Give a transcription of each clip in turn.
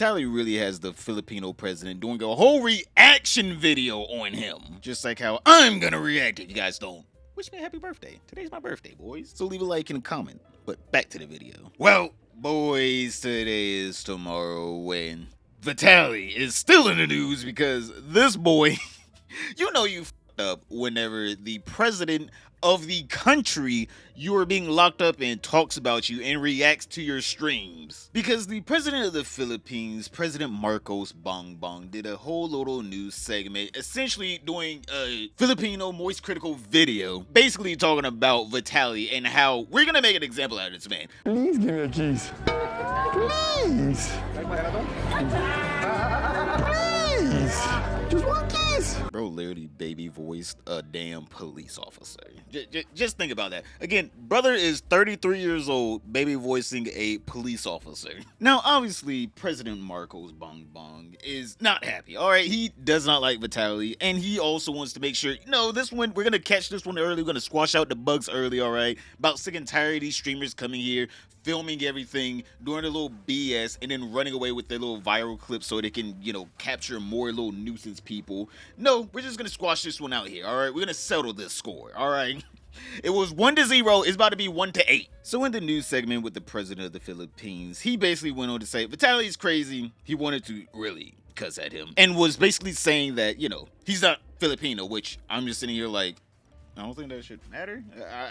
Vitaly really has the Filipino president doing a whole reaction video on him. Just like how I'm gonna react if you guys don't wish me a happy birthday. Today's my birthday, boys. So leave a like and a comment. But back to the video. Well, boys, today is tomorrow when Vitaly is still in the news because this boy, you know you f***ed up whenever the president of the country you are being locked up in talks about you and reacts to your streams. Because the president of the Philippines, President Marco BongBong, did a whole little news segment essentially doing a Filipino moist critical video basically talking about Vitaly and how we're gonna make an example out of this man. Please give me your keys. Please. Please. Just one keys. Bro literally baby voiced a damn police officer. Just think about that. Again, brother is 33 years old, baby voicing a police officer. Now, obviously, President Marco BongBong is not happy. All right, he does not like Vitaly, and he also wants to make sure, no, this one, we're gonna catch this one early. We're gonna squash out the bugs early. All right, about sick and tired of these streamers coming here, filming everything, doing a little BS, and then running away with their little viral clips so they can, you know, capture more little nuisance people. No, we're just gonna squash this one out here. All right, we're gonna settle this score. All right. It was 1-0. It's about to be 1-8. So in the news segment with the president of the Philippines, he basically went on to say Vitaly is crazy. He wanted to really cuss at him and was basically saying that, you know, he's not Filipino, which I'm just sitting here like, I don't think that should matter.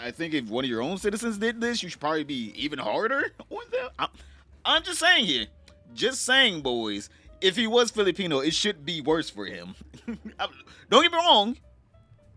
I think if one of your own citizens did this, you should probably be even harder on them. I'm just saying here. Just saying, boys. If he was Filipino, it should be worse for him. Don't get me wrong.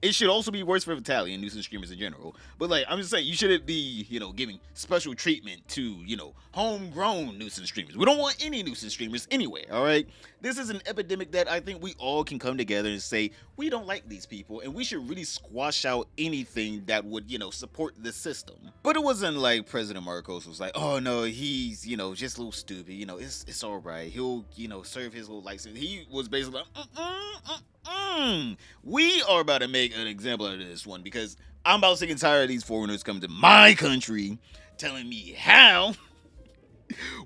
It should also be worse for Vitaly and nuisance streamers in general. But, like, I'm just saying, you shouldn't be, you know, giving special treatment to, you know, homegrown nuisance streamers. We don't want any nuisance streamers anywhere, all right? This is an epidemic that I think we all can come together and say, we don't like these people, and we should really squash out anything that would, you know, support the system. But it wasn't like President Marcos was like, oh, no, he's, you know, just a little stupid. You know, it's all right. He'll, you know, serve his little license. He was basically like, we are about to make an example out of this one because I'm about sick and tired of these foreigners coming to my country telling me how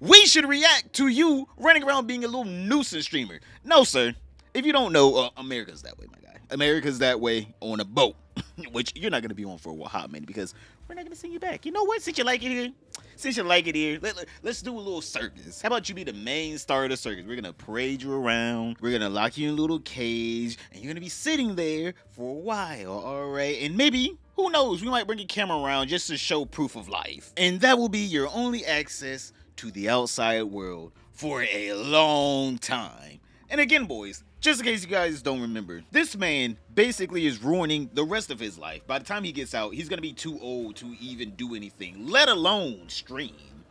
we should react to you running around being a little nuisance streamer. No, sir. If you don't know, America's that way, my guy. America's that way on a boat, which you're not going to be on for a hot minute because we're not going to send you back. You know what? Since you like it here, let's do a little circus. How about you be the main star of the circus? We're going to parade you around. We're going to lock you in a little cage, and you're going to be sitting there for a while, all right? And maybe, who knows, we might bring a camera around just to show proof of life. And that will be your only access to the outside world for a long time. And again, boys, just in case you guys don't remember, this man basically is ruining the rest of his life. By the time he gets out, he's going to be too old to even do anything, let alone stream.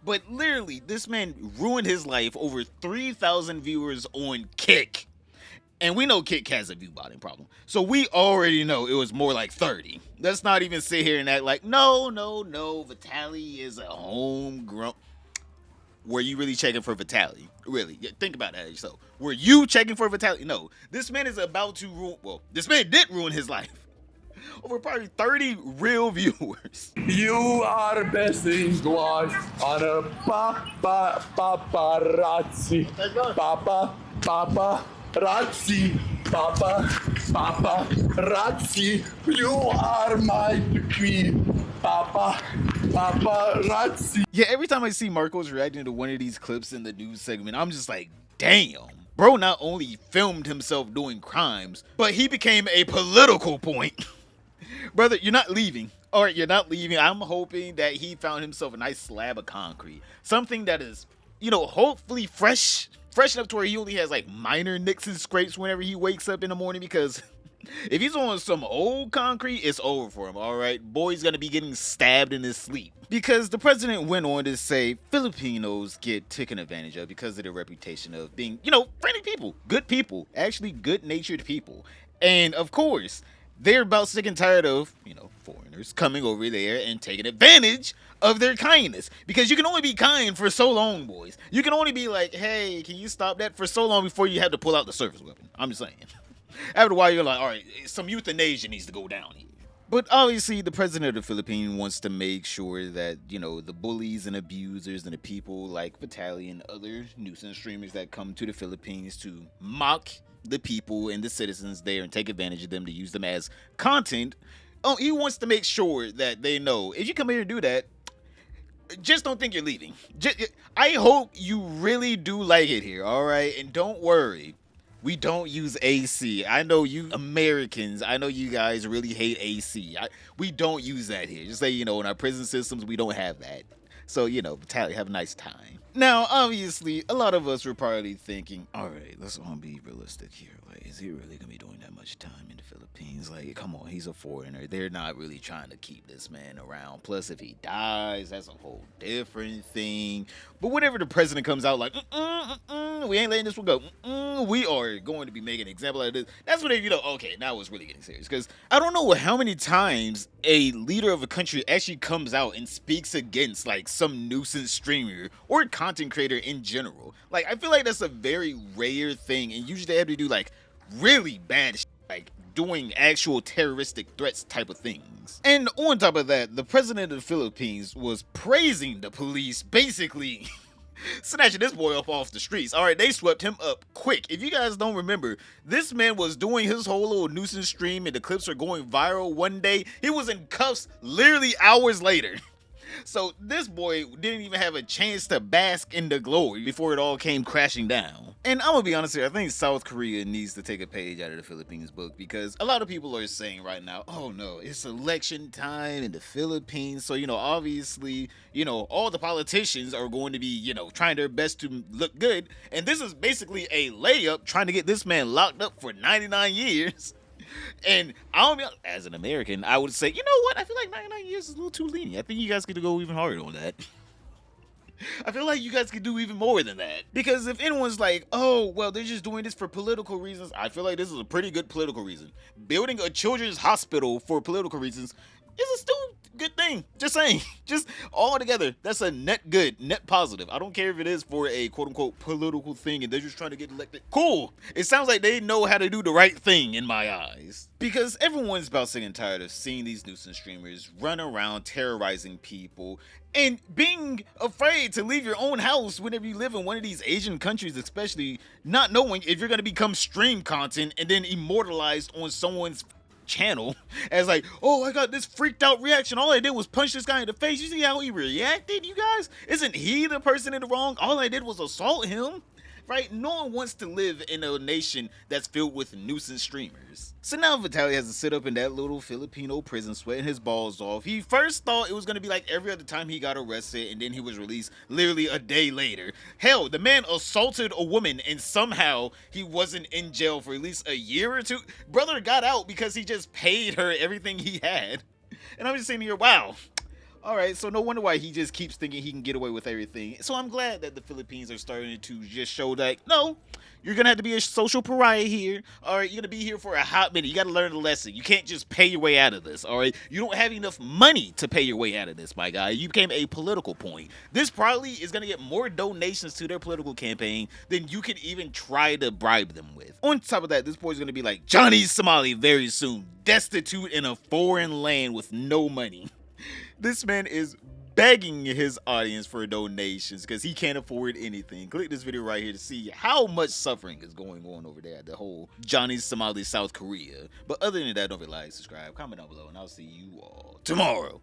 But literally, this man ruined his life. Over 3,000 viewers on Kick. And we know Kick has a view botting problem. So we already know it was more like 30. Let's not even sit here and act like, no, Vitaly is a homegrown. Were you really checking for Vitaly? Really? Think about that yourself. Were you checking for Vitaly? No. This man is about to ruin, well, this man did ruin his life. Over probably 30 real viewers. You are best in class on a paparazzi. Paparazzi. You are my queen. Paparazzi. Yeah, every time I see Marcos reacting to one of these clips in the news segment, I'm just like, damn. Bro not only filmed himself doing crimes, but he became a political point. Brother, you're not leaving. All right, you're not leaving. I'm hoping that he found himself a nice slab of concrete. Something that is, you know, hopefully fresh enough to where he only has like minor nicks and scrapes whenever he wakes up in the morning, because if he's on some old concrete, it's over for him, all right? Boy's gonna be getting stabbed in his sleep. Because the president went on to say Filipinos get taken advantage of because of their reputation of being, you know, friendly people, actually good-natured people. And of course, they're about sick and tired of, you know, foreigners coming over there and taking advantage of their kindness. Because you can only be kind for so long, boys. You can only be like, hey, can you stop that, for so long before you have to pull out the surface weapon. I'm just saying. After a while, you're like, all right, some euthanasia needs to go down here. But obviously, the president of the Philippines wants to make sure that, the bullies and abusers and the people like Vitaly and other nuisance streamers that come to the Philippines to mock the people and the citizens there and take advantage of them to use them as content. Oh, he wants to make sure that they know if you come here and do that, just don't think you're leaving. I hope you really do like it here, all right? And don't worry. We don't use AC. I know you Americans, I know you guys really hate AC. We don't use that here. Just say, in our prison systems, we don't have that. So, Vitaly, have a nice time. Now, obviously, a lot of us were probably thinking, all right, let's all be realistic here. Like, is he really going to be doing that much time in the Philippines? Like, come on, he's a foreigner. They're not really trying to keep this man around. Plus, if he dies, that's a whole different thing. But whenever the president comes out like, we ain't letting this one go. We are going to be making an example out of this. That's when okay, now it's really getting serious. Because I don't know how many times a leader of a country actually comes out and speaks against like some nuisance streamer or content creator in general. Like, I feel like that's a very rare thing, and usually they have to do like really bad shit, like doing actual terroristic threats type of things. And on top of that, the president of the Philippines was praising the police, basically snatching this boy up off the streets. All right, they swept him up quick. If you guys don't remember, this man was doing his whole little nuisance stream and the clips are going viral one day. He was in cuffs literally hours later. So this boy didn't even have a chance to bask in the glory before it all came crashing down. And I'm gonna be honest here, I think South Korea needs to take a page out of the Philippines book, because a lot of people are saying right now, oh no, it's election time in the Philippines. So, obviously, all the politicians are going to be, trying their best to look good. And this is basically a layup trying to get this man locked up for 99 years. And as an American, I would say, you know what? I feel like 99 years is a little too lenient. I think you guys could go even harder on that. I feel like you guys could do even more than that. Because if anyone's like, oh, well, they're just doing this for political reasons, I feel like this is a pretty good political reason. Building a children's hospital for political reasons is a still good thing. Just saying. Just all together, that's a net good, net positive. I don't care if it is for a quote-unquote political thing and they're just trying to get elected. Cool. It sounds like they know how to do the right thing in my eyes. Because everyone's about sick and tired of seeing these nuisance streamers run around terrorizing people and being afraid to leave your own house whenever you live in one of these Asian countries, especially not knowing if you're going to become stream content and then immortalized on someone's channel as like, oh, I got this freaked out reaction. All I did was punch this guy in the face. You see how he reacted, you guys? Isn't he the person in the wrong? All I did was assault him. Right? No one wants to live in a nation that's filled with nuisance streamers. So now Vitaly has to sit up in that little Filipino prison sweating his balls off. He first thought it was going to be like every other time he got arrested, and then he was released literally a day later. Hell, the man assaulted a woman and somehow he wasn't in jail for at least a year or two. Brother got out because he just paid her everything he had. And I'm just sitting here, wow. All right, so no wonder why he just keeps thinking he can get away with everything. So I'm glad that the Philippines are starting to just show that, no, you're going to have to be a social pariah here. All right, you're going to be here for a hot minute. You got to learn the lesson. You can't just pay your way out of this, all right? You don't have enough money to pay your way out of this, my guy. You became a political point. This probably is going to get more donations to their political campaign than you could even try to bribe them with. On top of that, this boy's going to be like Johnny Somali very soon, destitute in a foreign land with no money. This man is begging his audience for donations because he can't afford anything. Click this video right here to see how much suffering is going on over there at the whole Johnny Somali South Korea. But other than that, don't forget to like, subscribe, comment down below, and I'll see you all tomorrow.